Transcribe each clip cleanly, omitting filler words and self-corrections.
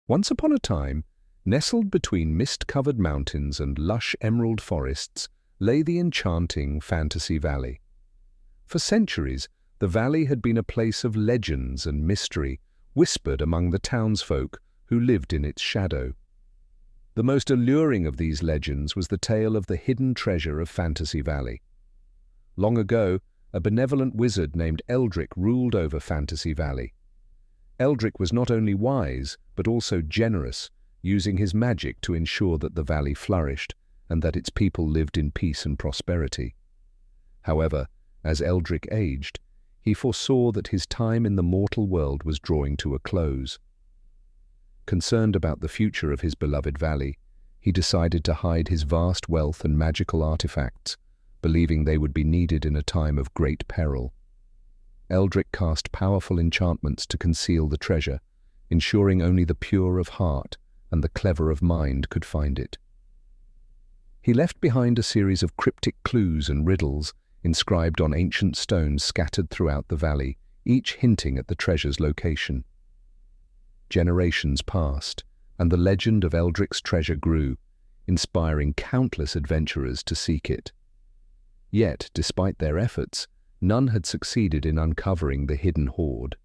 Once upon a time, nestled between mist-covered mountains and lush emerald forests, lay the enchanting Fantasy Valley. For centuries, the valley had been a place of legends and mystery, whispered among the townsfolk who lived in its shadow. The most alluring of these legends was the tale of the hidden treasure of Fantasy Valley. Long ago, a benevolent wizard named Eldrick ruled over Fantasy Valley. Eldrick was not only wise, but also generous, using his magic to ensure that the valley flourished and that its people lived in peace and prosperity. However, as Eldrick aged, he foresaw that his time in the mortal world was drawing to a close. Concerned about the future of his beloved valley, he decided to hide his vast wealth and magical artifacts, believing they would be needed in a time of great peril. Eldrick cast powerful enchantments to conceal the treasure, ensuring only the pure of heart and the clever of mind could find it. He left behind a series of cryptic clues and riddles inscribed on ancient stones scattered throughout the valley, each hinting at the treasure's location. Generations passed, and the legend of Eldrick's treasure grew, inspiring countless adventurers to seek it. Yet, despite their efforts, none had succeeded in uncovering the hidden hoard.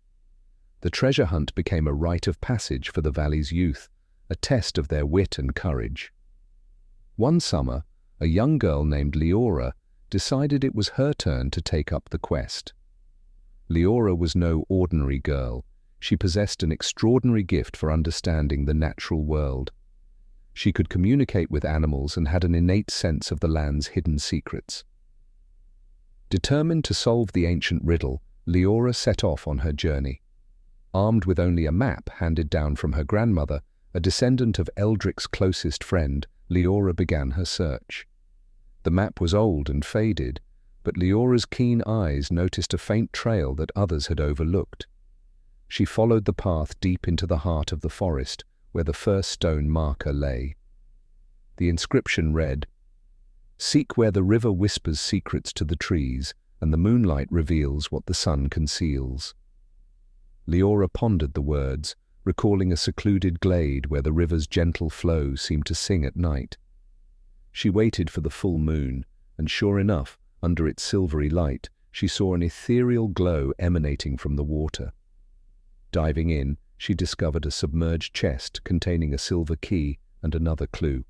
The treasure hunt became a rite of passage for the valley's youth, a test of their wit and courage. One summer, a young girl named Leora decided it was her turn to take up the quest. Leora was no ordinary girl. She possessed an extraordinary gift for understanding the natural world. She could communicate with animals and had an innate sense of the land's hidden secrets. Determined to solve the ancient riddle, Leora set off on her journey. Armed with only a map handed down from her grandmother, a descendant of Eldrick's closest friend, Leora began her search. The map was old and faded, but Leora's keen eyes noticed a faint trail that others had overlooked. She followed the path deep into the heart of the forest, where the first stone marker lay. The inscription read, "Seek where the river whispers secrets to the trees, and the moonlight reveals what the sun conceals." Leora pondered the words, recalling a secluded glade where the river's gentle flow seemed to sing at night. She waited for the full moon, and sure enough, under its silvery light, she saw an ethereal glow emanating from the water. Diving in, she discovered a submerged chest containing a silver key and another clue.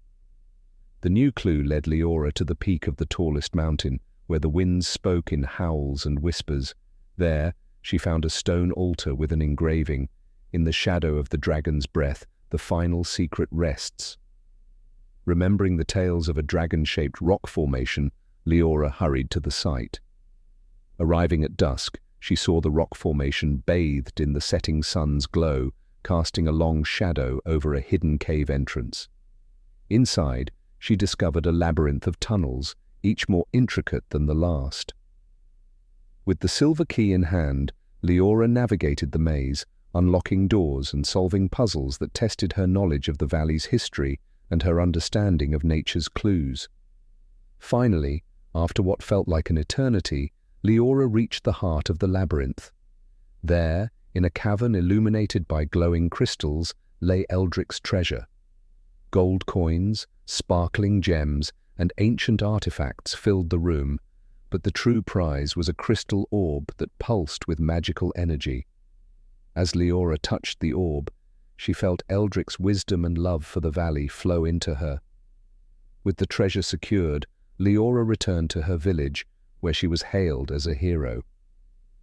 The new clue led Leora to the peak of the tallest mountain, where the winds spoke in howls and whispers. There, she found a stone altar with an engraving, "In the shadow of the dragon's breath, the final secret rests." Remembering the tales of a dragon-shaped rock formation, Leora hurried to the site. Arriving at dusk, she saw the rock formation bathed in the setting sun's glow, casting a long shadow over a hidden cave entrance. Inside, she discovered a labyrinth of tunnels, each more intricate than the last. With the silver key in hand, Leora navigated the maze, unlocking doors and solving puzzles that tested her knowledge of the valley's history and her understanding of nature's clues. Finally, after what felt like an eternity, Leora reached the heart of the labyrinth. There, in a cavern illuminated by glowing crystals, lay Eldrick's treasure. Gold coins, sparkling gems, and ancient artifacts filled the room, but the true prize was a crystal orb that pulsed with magical energy. As Leora touched the orb, she felt Eldrick's wisdom and love for the valley flow into her. With the treasure secured, Leora returned to her village, where she was hailed as a hero.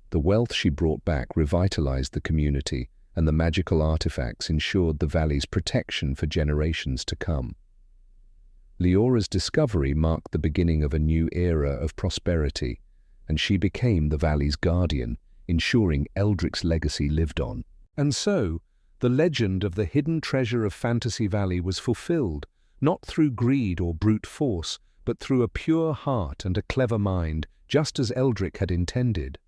The wealth she brought back revitalized the community, and the magical artifacts ensured the valley's protection for generations to come. Leora's discovery marked the beginning of a new era of prosperity, and she became the valley's guardian, ensuring Eldrick's legacy lived on. And so, the legend of the hidden treasure of Fantasy Valley was fulfilled, not through greed or brute force, but through a pure heart and a clever mind, just as Eldrick had intended.